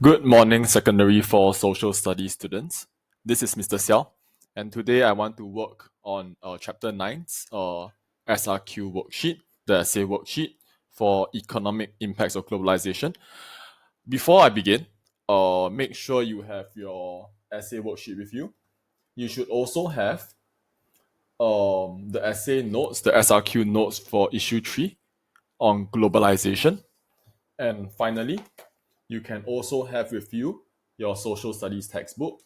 Good morning, Secondary for Social Studies students. This is Mr. Seow, and today I want to work on Chapter 9's SRQ worksheet, the essay worksheet for economic impacts of globalization. Before I begin, make sure you have your essay worksheet with you. You should also have the essay notes, the SRQ notes for issue 3 on globalization. And finally, you can also have with you your social studies textbook,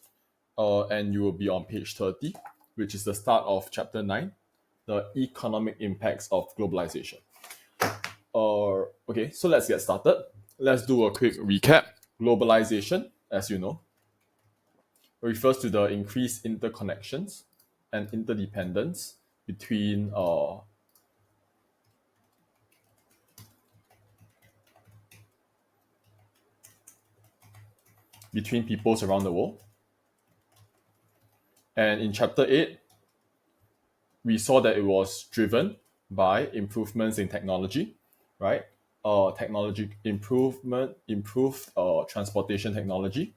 and you will be on page 30, which is the start of chapter 9, the economic impacts of globalization. Okay, so let's get started. Let's do a quick recap. Globalization, as you know, refers to the increased interconnections and interdependence between peoples around the world. And in chapter 8, we saw that it was driven by improvements in technology, right? Technology improvement, improved transportation technology,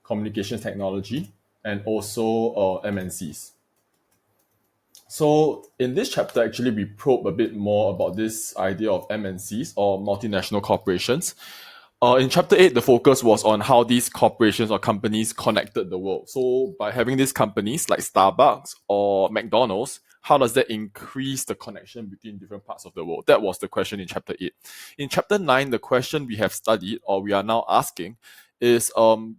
communications technology, and also MNCs. So in this chapter, actually, we probe a bit more about this idea of MNCs or multinational corporations. In chapter 8, the focus was on how these corporations or companies connected the world. So by having these companies like Starbucks or McDonald's, how does that increase the connection between different parts of the world? That was the question in chapter 8. In chapter 9, the question we have studied or we are now asking is,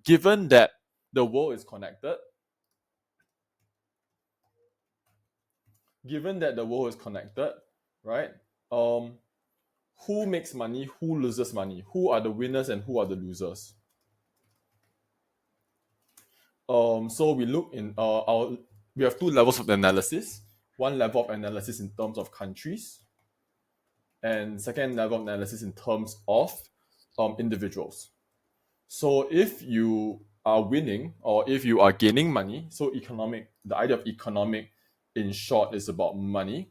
given that the world is connected, right? Who makes money, who loses money, who are the winners and who are the losers? So we look in we have two levels of analysis. One level of analysis in terms of countries, and second level of analysis in terms of individuals. So if you are winning or if you are gaining money, so the idea of economic in short is about money,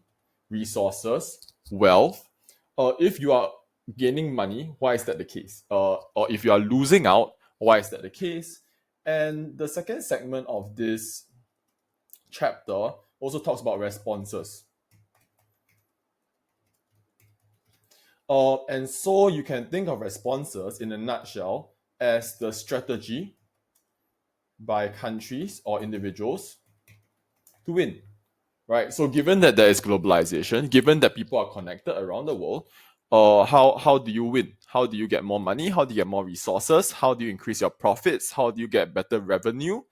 resources, wealth. If you are gaining money, why is that the case? Or if you are losing out, why is that the case? And the second segment of this chapter also talks about responses. And so you can think of responses in a nutshell as the strategy by countries or individuals to win, right? So given that there is globalization, given that people are connected around the world, how do you win? How do you get more money? How do you get more resources? How do you increase your profits? How do you get better revenue?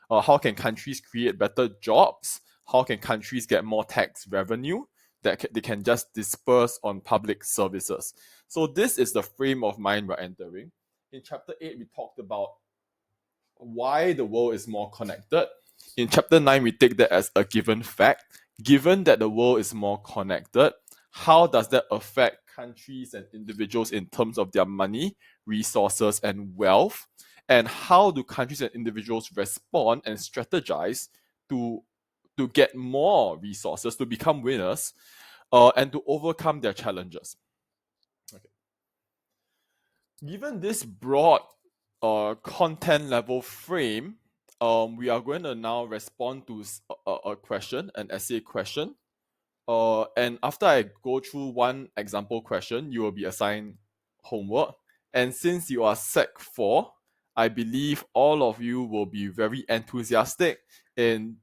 How can countries create better jobs? How can countries get more tax revenue that they can just disperse on public services? So this is the frame of mind we're entering. In chapter 8, we talked about why the world is more connected. In chapter 9, we take that as a given fact. Given that the world is more connected, how does that affect countries and individuals in terms of their money, resources, and wealth? And how do countries and individuals respond and strategize to get more resources, to become winners, and to overcome their challenges? Okay. Given this broad content level frame, we are going to now respond to a question, an essay question. And after I go through one example question, you will be assigned homework. And since you are Sec 4, I believe all of you will be very enthusiastic in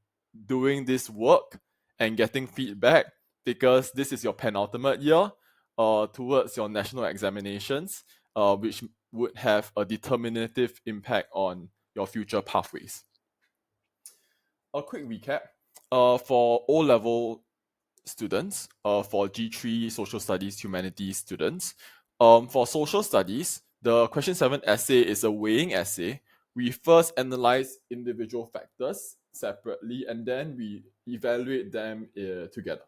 doing this work and getting feedback, because this is your penultimate year towards your national examinations, which would have a determinative impact on your future pathways. A quick recap. For O-level students, for G3 Social Studies Humanities students, for Social Studies, the question 7 essay is a weighing essay. We first analyze individual factors separately and then we evaluate them together.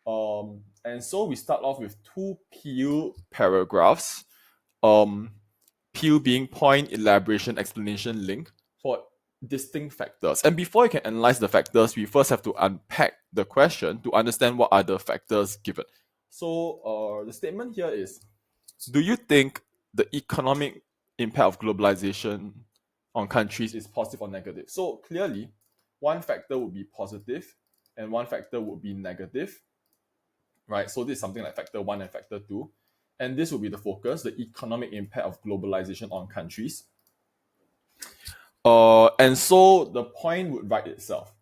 And so we start off with 2 peel paragraphs. Peel being point, elaboration, explanation, link for distinct factors. And before you can analyze the factors, we first have to unpack the question to understand what are the factors given. So the statement here is, do you think the economic impact of globalization on countries is positive or negative. So clearly, one factor would be positive and one factor would be negative, right? So this is something like factor one and factor two. And this will be the focus, the economic impact of globalization on countries. And so the point would write itself.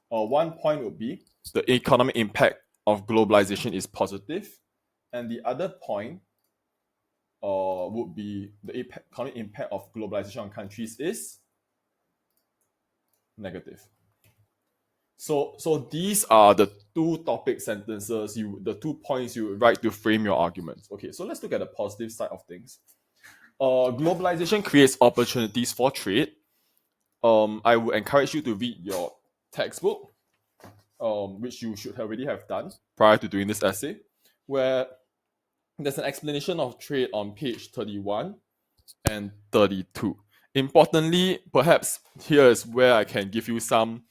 One point would be the economic impact of globalization is positive, and the other point would be the economic impact of globalization on countries is negative. So these are the two topic sentences, the 2 points you write to frame your arguments. Okay, so let's look at the positive side of things. Globalization creates opportunities for trade. I would encourage you to read your textbook, which you should already have done prior to doing this essay, where there's an explanation of trade on page 31 and 32. Importantly, perhaps here is where I can give you some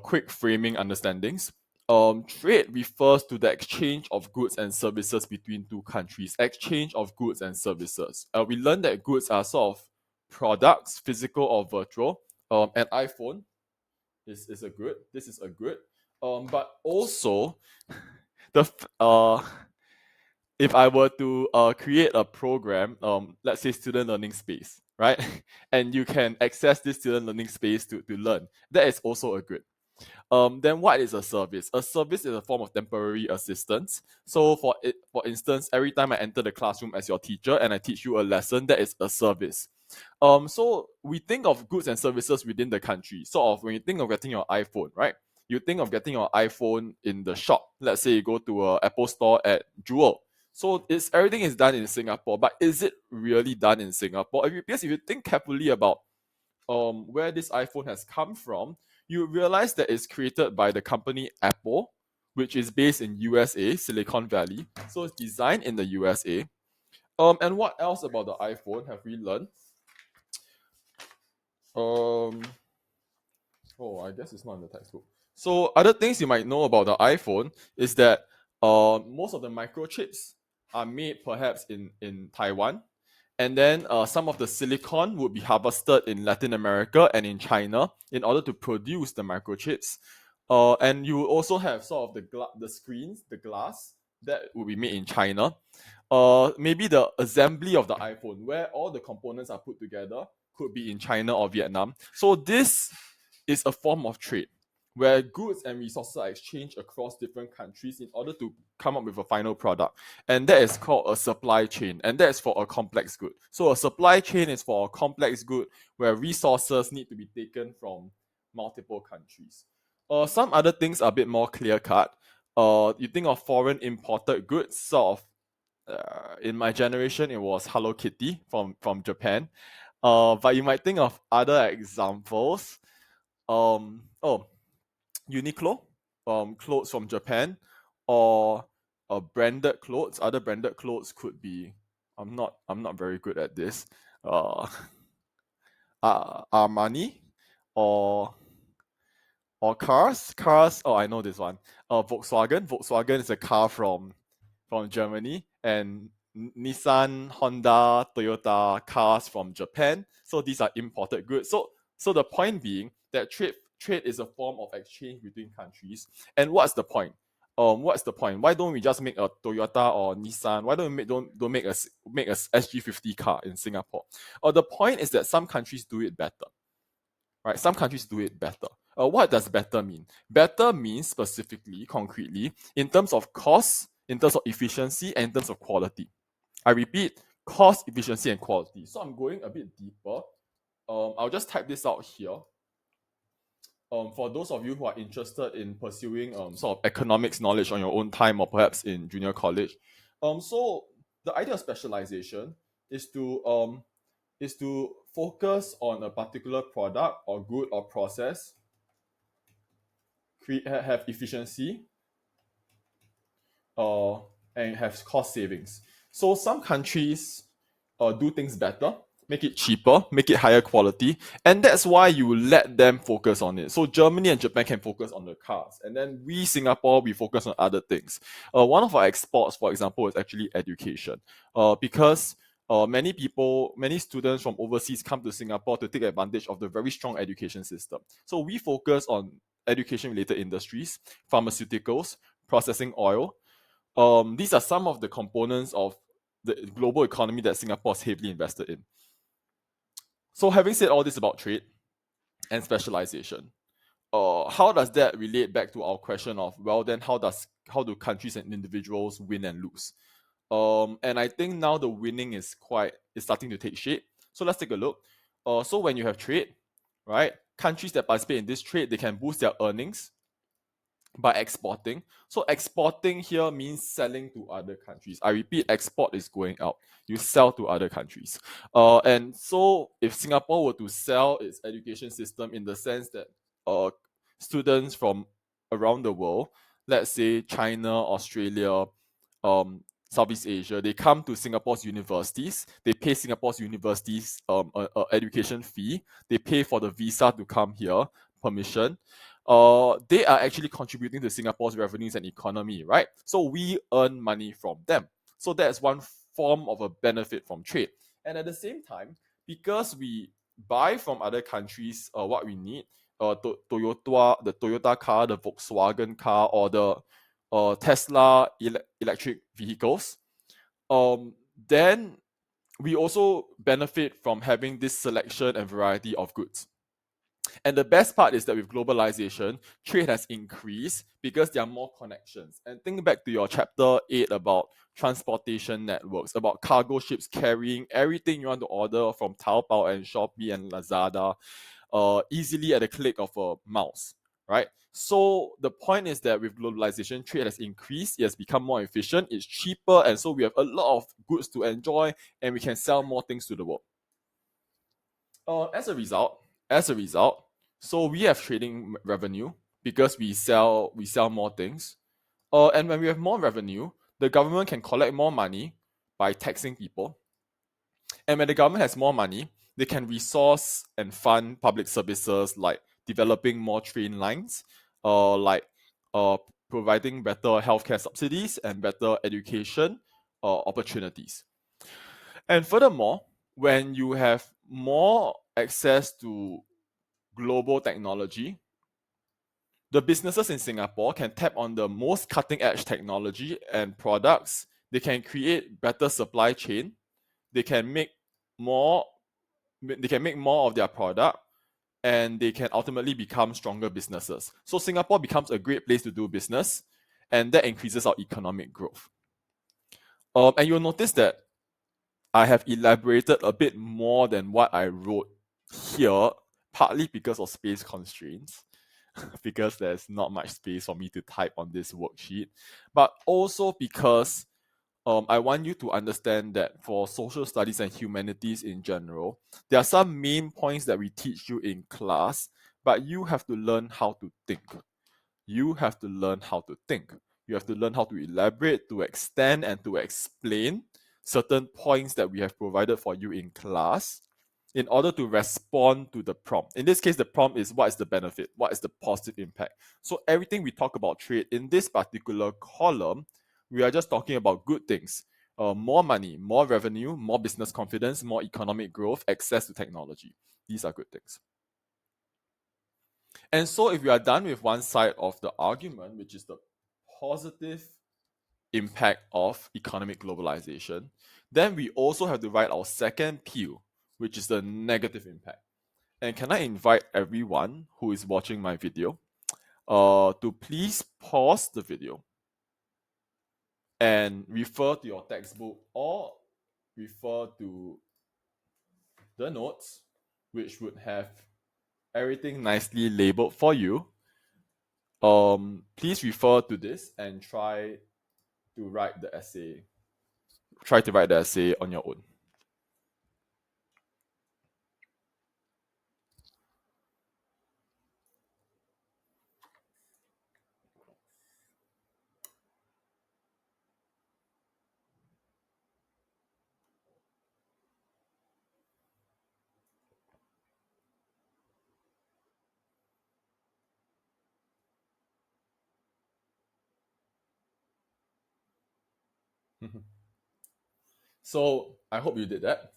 quick framing understandings. Trade refers to the exchange of goods and services between two countries. Exchange of goods and services. We learned that goods are sort of products, physical or virtual. An iPhone is a good. This is a good. But also, if I were to create a program, let's say student learning space, right? And you can access this student learning space to learn. That is also a good. Then what is a service? A service is a form of temporary assistance. So for instance, every time I enter the classroom as your teacher and I teach you a lesson, that is a service. So we think of goods and services within the country. Sort of when you think of getting your iPhone, right? You think of getting your iPhone in the shop. Let's say you go to a Apple store at Jewel. So everything is done in Singapore, but is it really done in Singapore? Because if you think carefully about where this iPhone has come from, you realize that it's created by the company Apple, which is based in USA, Silicon Valley. So it's designed in the USA. And what else about the iPhone have we learned? I guess it's not in the textbook. So other things you might know about the iPhone is that most of the microchips are made perhaps in Taiwan. And then some of the silicon would be harvested in Latin America and in China in order to produce the microchips. And you also have sort of the screens, the glass, that will be made in China. Maybe the assembly of the iPhone, where all the components are put together, could be in China or Vietnam. So this is a form of trade, where goods and resources are exchanged across different countries in order to come up with a final product. And that is called a supply chain, and that is for a complex good. So a supply chain is for a complex good where resources need to be taken from multiple countries. Some other things are a bit more clear-cut. You think of foreign imported goods, sort of, in my generation, it was Hello Kitty from Japan. But you might think of other examples. Uniqlo, clothes from Japan, or branded clothes. Other branded clothes could be, I'm not very good at this. Armani, or cars. Oh, I know this one. Volkswagen. Volkswagen is a car from Germany, and Nissan, Honda, Toyota cars from Japan. So these are imported goods. So the point being that trade is a form of exchange between countries. And what's the point? What's the point? Why don't we just make a Toyota or Nissan? Why don't we make a SG50 car in Singapore? The point is that some countries do it better, right? Some countries do it better. What does better mean? Better means specifically, concretely, in terms of cost, in terms of efficiency, and in terms of quality. I repeat, cost, efficiency, and quality. So I'm going a bit deeper. I'll just type this out here. For those of you who are interested in pursuing sort of economics knowledge on your own time, or perhaps in junior college. So the idea of specialization is to focus on a particular product or good or process, have efficiency, and have cost savings. So some countries do things better, make it cheaper, make it higher quality, and that's why you let them focus on it. So Germany and Japan can focus on the cars, and then we, Singapore, we focus on other things. One of our exports, for example, is actually education, because many students from overseas come to Singapore to take advantage of the very strong education system. So we focus on education related industries, pharmaceuticals, processing oil. These are some of the components of the global economy that Singapore is heavily invested in. So having said all this about trade and specialization, how does that relate back to our question of, well, then how do countries and individuals win and lose? And I think now the winning is starting to take shape. So let's take a look. So when you have trade, right, countries that participate in this trade, they can boost their earnings by exporting. So exporting here means selling to other countries. I repeat, export is going out. You sell to other countries. And so if Singapore were to sell its education system in the sense that students from around the world, let's say China, Australia, Southeast Asia, they come to Singapore's universities, they pay Singapore's universities a education fee, they pay for the visa to come here, permission, they are actually contributing to Singapore's revenues and economy, right? So we earn money from them. So that's one form of a benefit from trade. And at the same time, because we buy from other countries what we need, the Toyota car, the Volkswagen car, or the Tesla electric vehicles, then we also benefit from having this selection and variety of goods. And the best part is that with globalization, trade has increased because there are more connections. And think back to your chapter 8 about transportation networks, about cargo ships carrying everything you want to order from Taobao and Shopee and Lazada easily at a click of a mouse, right? So the point is that with globalization, trade has increased, it has become more efficient, it's cheaper, and so we have a lot of goods to enjoy and we can sell more things to the world. As a result, as a result, so we have trading revenue because we sell more things. And when we have more revenue, the government can collect more money by taxing people. And when the government has more money, they can resource and fund public services like developing more train lines, like uh, providing better healthcare subsidies and better education opportunities. And furthermore, when you have more access to global technology, the businesses in Singapore can tap on the most cutting edge technology and products. They can create better supply chain. They can make more. They can make more of their product, and they can ultimately become stronger businesses. So Singapore becomes a great place to do business, and that increases our economic growth. And you'll notice that I have elaborated a bit more than what I wrote here, partly because of space constraints, because there's not much space for me to type on this worksheet, but also because I want you to understand that for social studies and humanities in general, there are some main points that we teach you in class, but you have to learn how to think. You have to learn how to think. You have to learn how to elaborate, to extend, and to explain certain points that we have provided for you in class in order to respond to the prompt. In this case, the prompt is what is the benefit? What is the positive impact? So everything we talk about trade in this particular column, we are just talking about good things. More money, more revenue, more business confidence, more economic growth, access to technology. These are good things. And so if we are done with one side of the argument, which is the positive impact of economic globalization, then we also have to write our second P, which is the negative impact. And can I invite everyone who is watching my video to please pause the video and refer to your textbook or refer to the notes, which would have everything nicely labeled for you. Please refer to this and to write the essay. Try to write the essay on your own. So I hope you did that.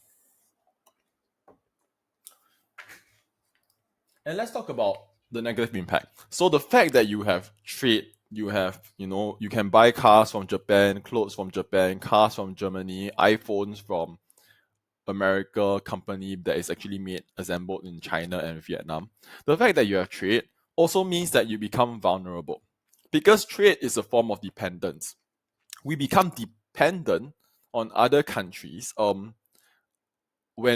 And let's talk about the negative impact. So the fact that you have trade, you have, you can buy cars from Japan, clothes from Japan, cars from Germany, iPhones from America company that is actually made, assembled in China and Vietnam. The fact that you have trade also means that you become vulnerable. Because trade is a form of dependence. We become dependent on other countries when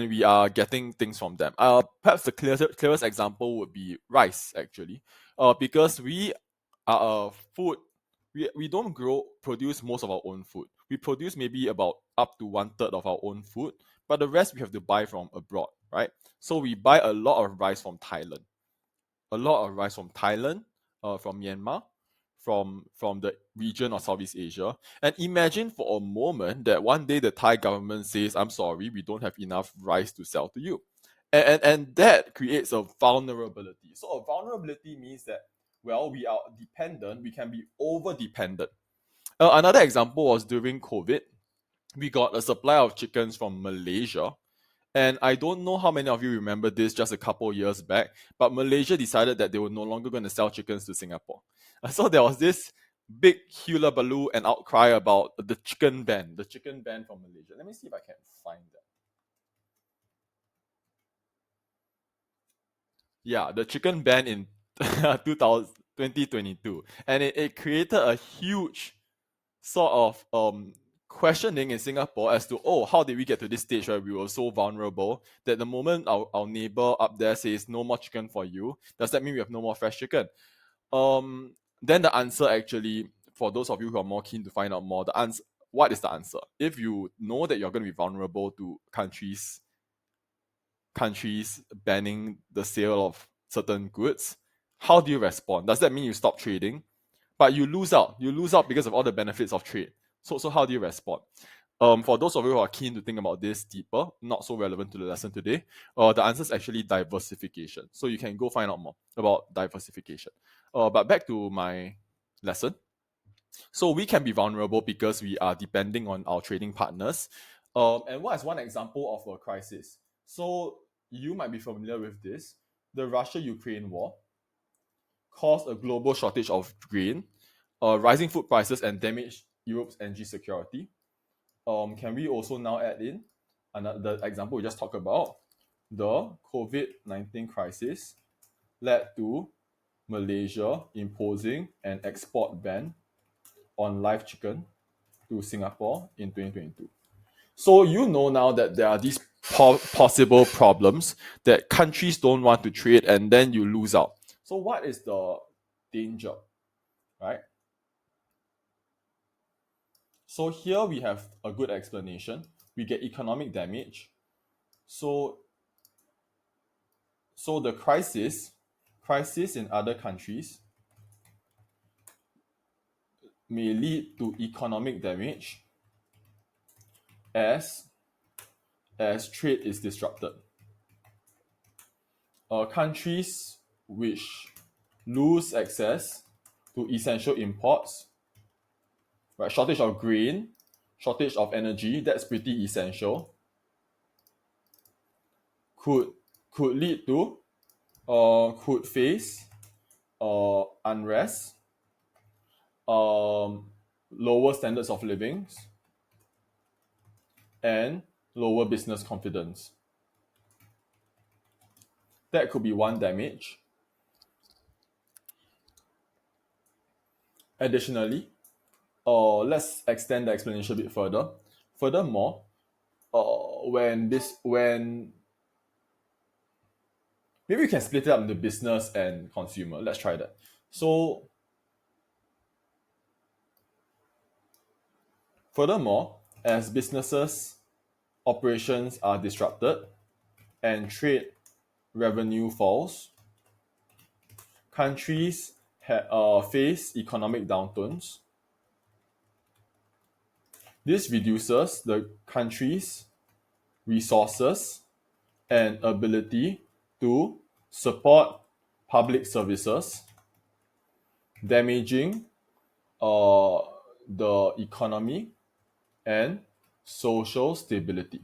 we are getting things from them. Perhaps the clearest example would be rice, actually, because we are a food. We don't produce most of our own food. We produce maybe about up to one third of our own food, but the rest we have to buy from abroad, right? So we buy a lot of rice from Thailand, from Myanmar, from the region of Southeast Asia. And imagine for a moment that one day the Thai government says, "I'm sorry, we don't have enough rice to sell to you," and that creates a vulnerability. So a vulnerability means that, well, we are dependent. We can be over dependent. Another example was during COVID. We got a supply of chickens from Malaysia, and I don't know how many of you remember this just a couple years back, but Malaysia decided that they were no longer going to sell chickens to Singapore. So there was this big hullabaloo and outcry about the chicken ban from Malaysia. Let me see if I can find that. Yeah, the chicken ban in 2022. And it created a huge sort of questioning in Singapore as to, oh, how did we get to this stage where we were so vulnerable that the moment our neighbor up there says no more chicken for you, does that mean we have no more fresh chicken? Then the answer, actually, for those of you who are more keen to find out more, what is the answer? If you know that you're going to be vulnerable to countries banning the sale of certain goods, how do you respond? Does that mean you stop trading? But you lose out. You lose out because of all the benefits of trade. So how do you respond? For those of you who are keen to think about this deeper, not so relevant to the lesson today, the answer is actually diversification. So you can go find out more about diversification. But back to my lesson. So we can be vulnerable because we are depending on our trading partners. And what is one example of a crisis? So you might be familiar with this. The Russia-Ukraine war caused a global shortage of grain, rising food prices, and damaged Europe's energy security. Can we also now add in the example we just talked about? The COVID-19 crisis led to Malaysia imposing an export ban on live chicken to Singapore in 2022. So you know now that there are these possible problems that countries don't want to trade, and then you lose out. So what is the danger, right? So here we have a good explanation. We get economic damage. So the crisis in other countries may lead to economic damage as trade is disrupted. Countries which lose access to essential imports, right? Shortage of grain, shortage of energy, that's pretty essential. Could lead to could face unrest, lower standards of living, and lower business confidence. That could be one damage. Additionally, let's extend the explanation a bit further. Furthermore, when maybe we can split it up into business and consumer. Let's try that. So, furthermore, as businesses operations are disrupted and trade revenue falls, countries face economic downturns. This reduces the country's resources and ability to support public services, damaging the economy and social stability.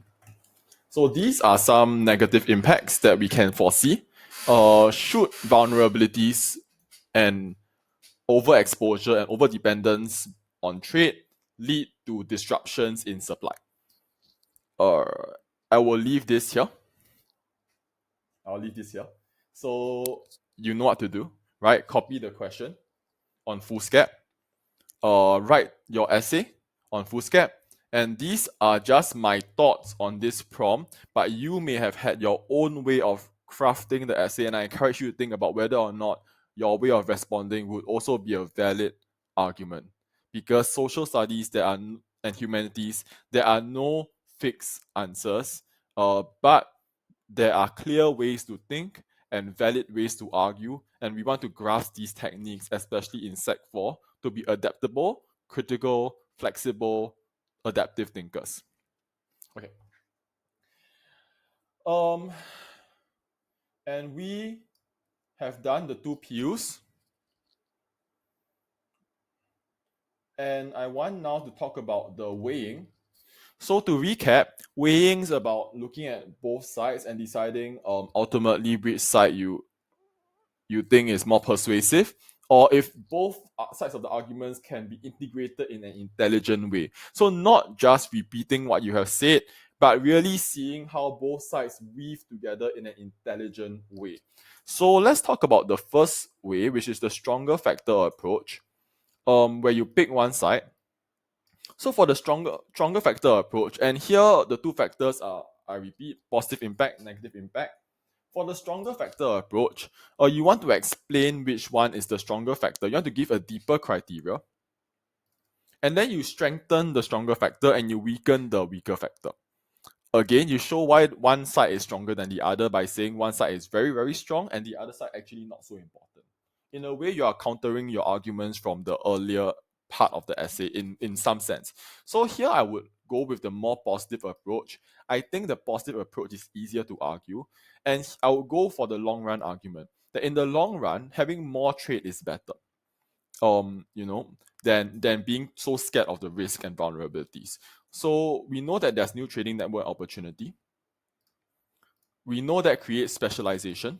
So these are some negative impacts that we can foresee. Should vulnerabilities and overexposure and overdependence on trade lead to disruptions in supply? Uh, I will leave this here. I'll leave this here. So you know what to do, right? Copy the question on foolscap. Write your essay on foolscap. And these are just my thoughts on this prompt, but you may have had your own way of crafting the essay, and I encourage you to think about whether or not your way of responding would also be a valid argument. Because social studies and humanities, there are no fixed answers, but there are clear ways to think and valid ways to argue, and we want to grasp these techniques, especially in Sec 4, to be adaptable, critical, flexible, adaptive thinkers. Okay. And we have done the 2 PUs. And I want now to talk about the weighing. So to recap, weighing is about looking at both sides and deciding ultimately which side you think is more persuasive, or if both sides of the arguments can be integrated in an intelligent way. So not just repeating what you have said, but really seeing how both sides weave together in an intelligent way. So let's talk about the first way, which is the stronger factor approach, where you pick one side. So for the stronger factor approach, and here the two factors are, I repeat, positive impact, negative impact. For the stronger factor approach, you want to explain which one is the stronger factor. You want to give a deeper criteria. And then you strengthen the stronger factor and you weaken the weaker factor. Again, you show why one side is stronger than the other by saying one side is very, very strong and the other side actually not so important. In a way, you are countering your arguments from the earlier part of the essay in some sense. So here I would go with the more positive approach. I think the positive approach is easier to argue, and I would go for the long run argument that in the long run, having more trade is better. You know, than being so scared of the risk and vulnerabilities. So we know that there's new trading network opportunity. We know that creates specialization.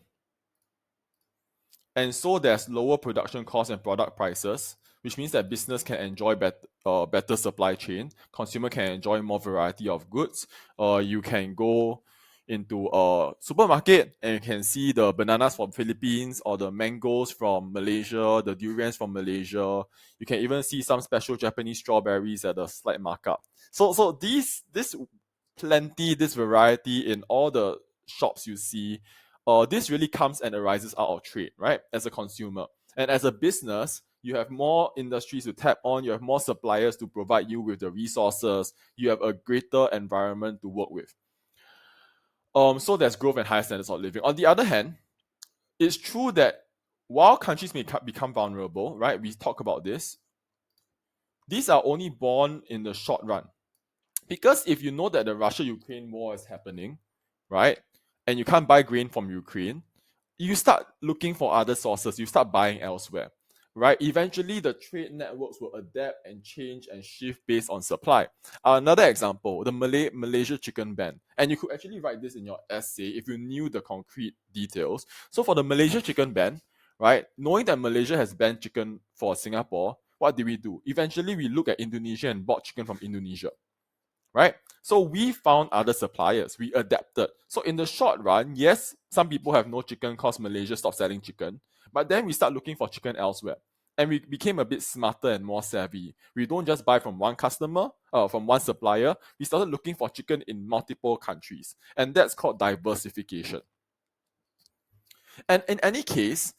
And so there's lower production costs and product prices, which means that business can enjoy better supply chain. Consumer can enjoy more variety of goods. You can go into a supermarket and you can see the bananas from Philippines or the mangoes from Malaysia, the durians from Malaysia. You can even see some special Japanese strawberries at a slight markup. So this variety in all the shops you see, this really comes and arises out of trade, right? As a consumer. And as a business, you have more industries to tap on, you have more suppliers to provide you with the resources, you have a greater environment to work with. So there's growth and higher standards of living. On the other hand, it's true that while countries may become vulnerable, right? We talk about this. These are only born in the short run. Because if you know that the Russia-Ukraine war is happening, right, and you can't buy grain from Ukraine, you start looking for other sources. You start buying elsewhere, right? Eventually, the trade networks will adapt and change and shift based on supply. Another example, the Malaysia chicken ban. And you could actually write this in your essay if you knew the concrete details. So for the Malaysia chicken ban, right, knowing that Malaysia has banned chicken for Singapore, what did we do? Eventually, we look at Indonesia and bought chicken from Indonesia, right? So we found other suppliers. We adapted. So in the short run, yes, some people have no chicken because Malaysia stopped selling chicken. But then we start looking for chicken elsewhere. And we became a bit smarter and more savvy. We don't just buy from one customer, from one supplier. We started looking for chicken in multiple countries. And that's called diversification. And in any case,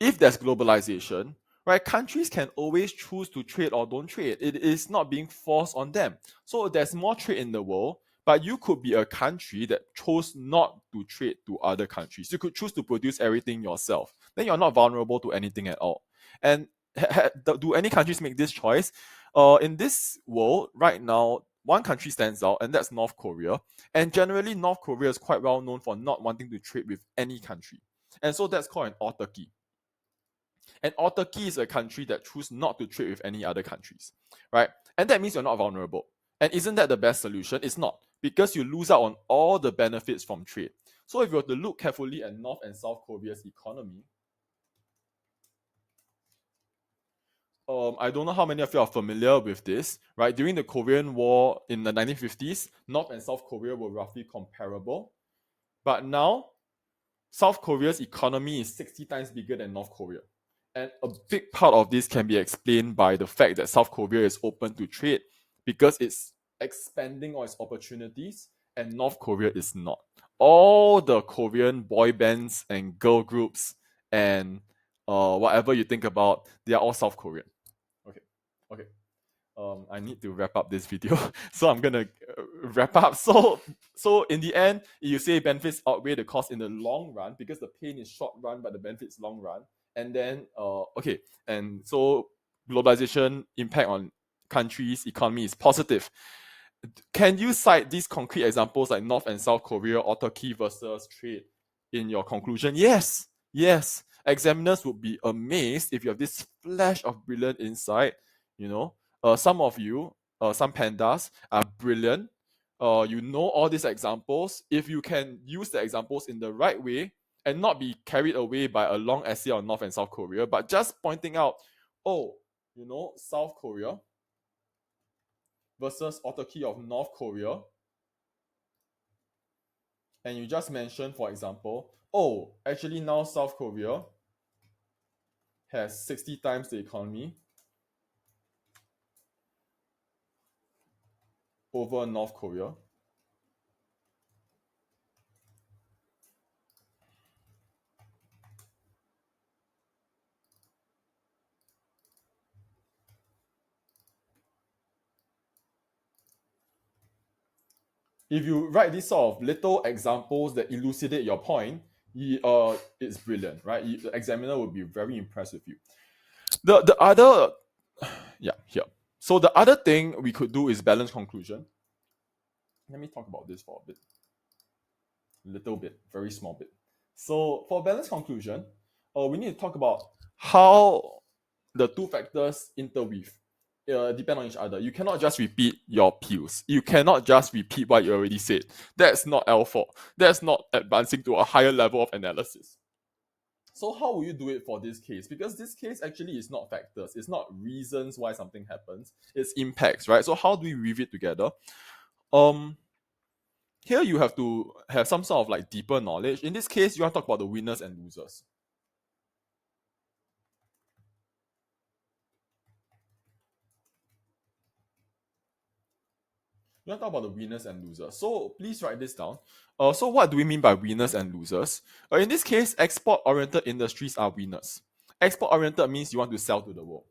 if there's globalization, right, countries can always choose to trade or don't trade. It is not being forced on them. So there's more trade in the world, but you could be a country that chose not to trade to other countries. You could choose to produce everything yourself. Then you're not vulnerable to anything at all. And do any countries make this choice? In this world, right now, one country stands out, and that's North Korea. And generally, North Korea is quite well known for not wanting to trade with any country. And so that's called an autarky. And autarky is a country that chooses not to trade with any other countries, right? And that means you're not vulnerable. And isn't that the best solution? It's not, because you lose out on all the benefits from trade. So if you were to look carefully at North and South Korea's economy, I don't know how many of you are familiar with this, right? During the Korean War in the 1950s, North and South Korea were roughly comparable. But now, South Korea's economy is 60 times bigger than North Korea. And a big part of this can be explained by the fact that South Korea is open to trade because it's expanding on its opportunities, and North Korea is not. All the Korean boy bands and girl groups and whatever you think about, they are all South Korean. Okay, okay. I need to wrap up this video, so I'm gonna wrap up. So in the end, you say benefits outweigh the cost in the long run because the pain is short run, but the benefits long run. And then okay, and so globalization impact on countries' economy is positive. Can you cite these concrete examples like North and South Korea or Turkey versus trade in your conclusion? Yes, yes. Examiners would be amazed if you have this flash of brilliant insight. You know, some of you, some pandas are brilliant. You know all these examples. If you can use the examples in the right way and not be carried away by a long essay on North and South Korea, but just pointing out, oh, you know, South Korea versus autarky of North Korea, and you just mentioned, for example, oh, actually now South Korea has 60 times the economy over North Korea. If you write these sort of little examples that elucidate your point, it's brilliant, right? The examiner will be very impressed with you. The other, yeah, here. So the other thing we could do is balance conclusion. Let me talk about this for a bit. Little bit, very small bit. So for balance conclusion, we need to talk about how the two factors interweave, depend on each other. You cannot just repeat your P's. You cannot just repeat what you already said. That's not L4. That's not advancing to a higher level of analysis. So how will you do it for this case? Because this case actually is not factors. It's not reasons why something happens. It's impacts, right? So how do we weave it together? Here you have to have some sort of like deeper knowledge. In this case, you want to talk about the winners and losers. You want to talk about the winners and losers. So please write this down. So what do we mean by winners and losers? In this case, export-oriented industries are winners. Export-oriented means you want to sell to the world.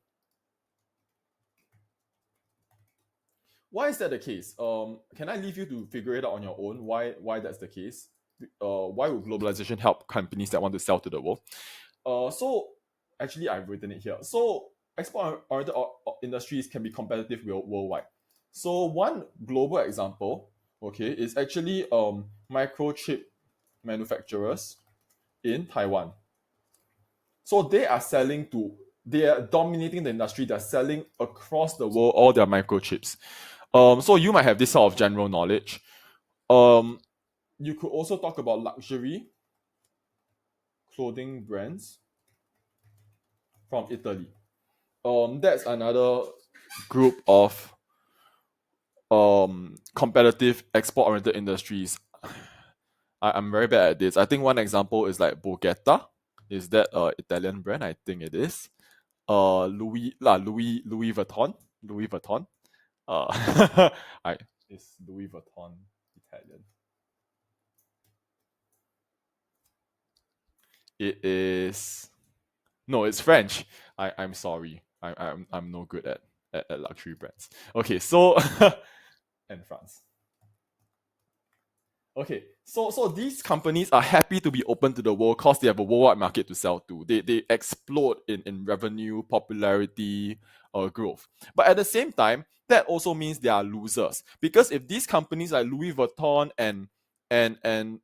Why is that the case? Can I leave you to figure it out on your own? Why that's the case? Why would globalization help companies that want to sell to the world? So actually, I've written it here. So export-oriented industries can be competitive worldwide. So one global example, okay, is actually microchip manufacturers in Taiwan. So they are dominating the industry. They're selling across the world all their microchips. So you might have this sort of general knowledge. You could also talk about luxury clothing brands from Italy. That's another group of competitive export-oriented industries. I'm very bad at this. I think one example is like Borgata. Is that Italian brand? I think it is. Louis Vuitton. Louis Vuitton. Is Louis Vuitton Italian? It is. No, it's French. I'm sorry. I'm no good at luxury brands. Okay, so and France. Okay, so these companies are happy to be open to the world because they have a worldwide market to sell to. They explode in revenue, popularity, growth. But at the same time, that also means they are losers. Because if these companies like Louis Vuitton and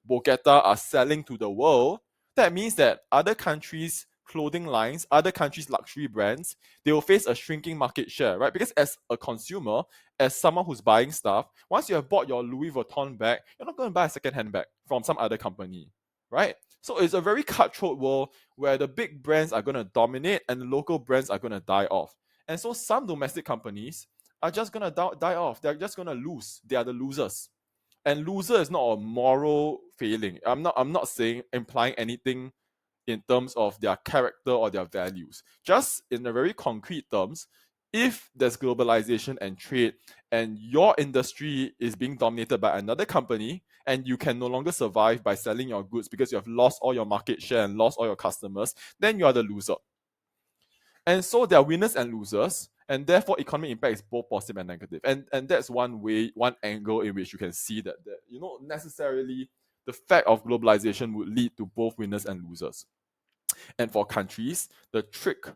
Borgata are selling to the world, that means that other countries clothing lines, other countries' luxury brands, they will face a shrinking market share, right? Because as a consumer, as someone who's buying stuff, once you have bought your Louis Vuitton bag, you're not going to buy a second-hand bag from some other company, right? So it's a very cutthroat world where the big brands are going to dominate and the local brands are going to die off. And so some domestic companies are just going to die off. They're just going to lose. They are the losers. And loser is not a moral failing. I'm not saying implying anything in terms of their character or their values. Just in a very concrete terms, if there's globalization and trade and your industry is being dominated by another company and you can no longer survive by selling your goods because you have lost all your market share and lost all your customers, then you are the loser. And so there are winners and losers, and therefore economic impact is both positive and negative. And that's one way, one angle in which you can see that necessarily the fact of globalization would lead to both winners and losers. And for countries, the trick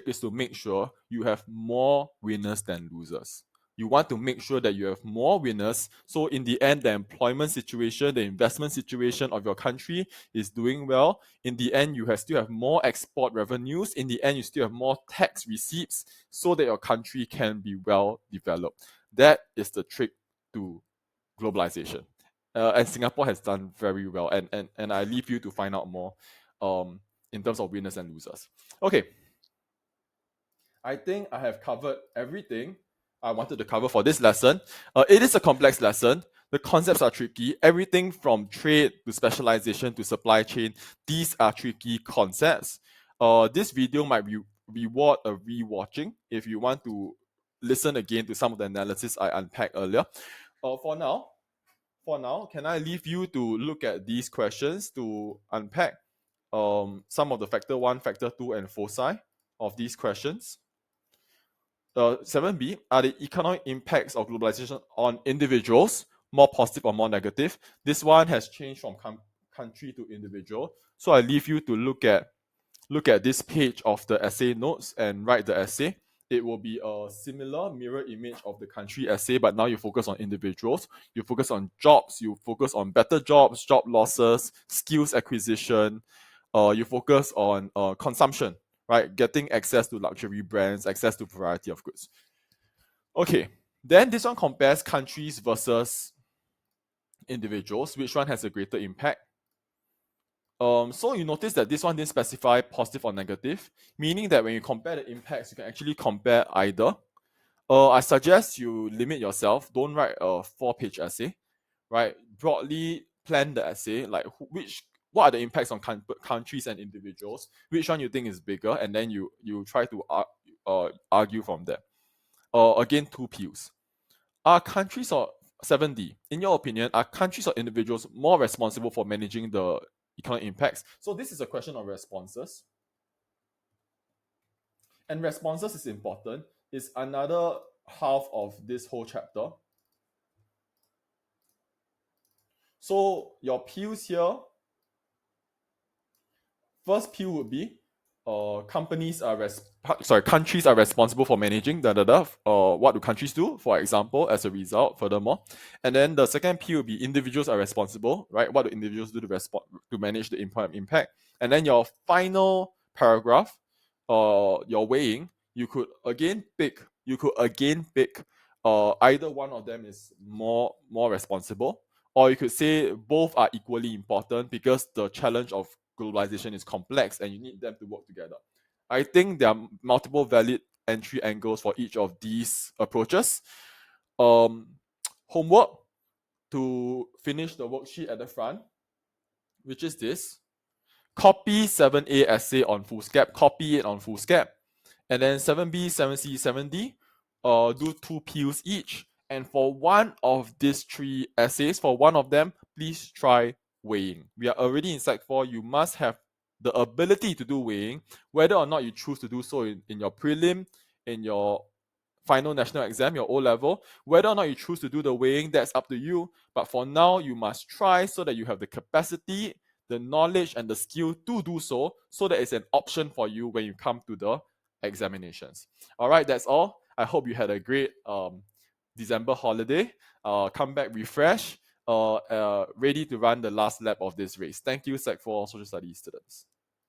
is to make sure you have more winners than losers. You want to make sure that you have more winners. So in the end, the employment situation, the investment situation of your country is doing well. In the end, still have more export revenues. In the end, you still have more tax receipts so that your country can be well developed. That is the trick to globalization. And Singapore has done very well. And I leave you to find out more in terms of winners and losers. Okay. I think I have covered everything I wanted to cover for this lesson. It is a complex lesson. The concepts are tricky. Everything from trade to specialization to supply chain, these are tricky concepts. This video might reward a rewatching if you want to listen again to some of the analysis I unpacked earlier. For now, can I leave you to look at these questions to unpack some of the factor 1, factor 2, and foci of these questions? 7b, are the economic impacts of globalization on individuals more positive or more negative? This one has changed from country to individual. So I leave you to look at this page of the essay notes and write the essay. It will be a similar mirror image of the country essay, but now you focus on individuals. You focus on jobs. You focus on better jobs, job losses, skills acquisition. You focus on consumption, right? Getting access to luxury brands, access to variety of goods. Okay, then this one compares countries versus individuals. Which one has a greater impact? So you notice that this one didn't specify positive or negative, meaning that when you compare the impacts, you can actually compare either. I suggest you limit yourself. Don't write a 4-page essay, right? Broadly plan the essay, like what are the impacts on countries and individuals, which one you think is bigger, and then you try to argue from there. Again, 2 P's. Are countries or 7D, in your opinion, are countries or individuals more responsible for managing the economic impacts? So this is a question of responses. And responses is important. It's another half of this whole chapter. So your P's here, first P would be countries are responsible for managing what do countries do, for example, as a result, furthermore. And then the second P would be individuals are responsible, right? What do individuals do to manage the impact? And then your final paragraph, your weighing, you could again pick either one of them is more responsible, or you could say both are equally important because the challenge of globalization is complex and you need them to work together. I think there are multiple valid entry angles for each of these approaches. Homework to finish the worksheet at the front, which is this. Copy 7A essay on foolscap, copy it on foolscap, and then 7B, 7C, 7D, do 2 P's each. And for one of these 3 essays, for one of them, please try weighing. We are already in Sec 4. You must have the ability to do weighing, whether or not you choose to do so in your prelim, in your final national exam, your O-level. Whether or not you choose to do the weighing, that's up to you. But for now, you must try so that you have the capacity, the knowledge, and the skill to do so that it's an option for you when you come to the examinations. All right, that's all. I hope you had a great December holiday. Come back refreshed, ready to run the last lap of this race. Thank you, Sec 4 Social Studies students.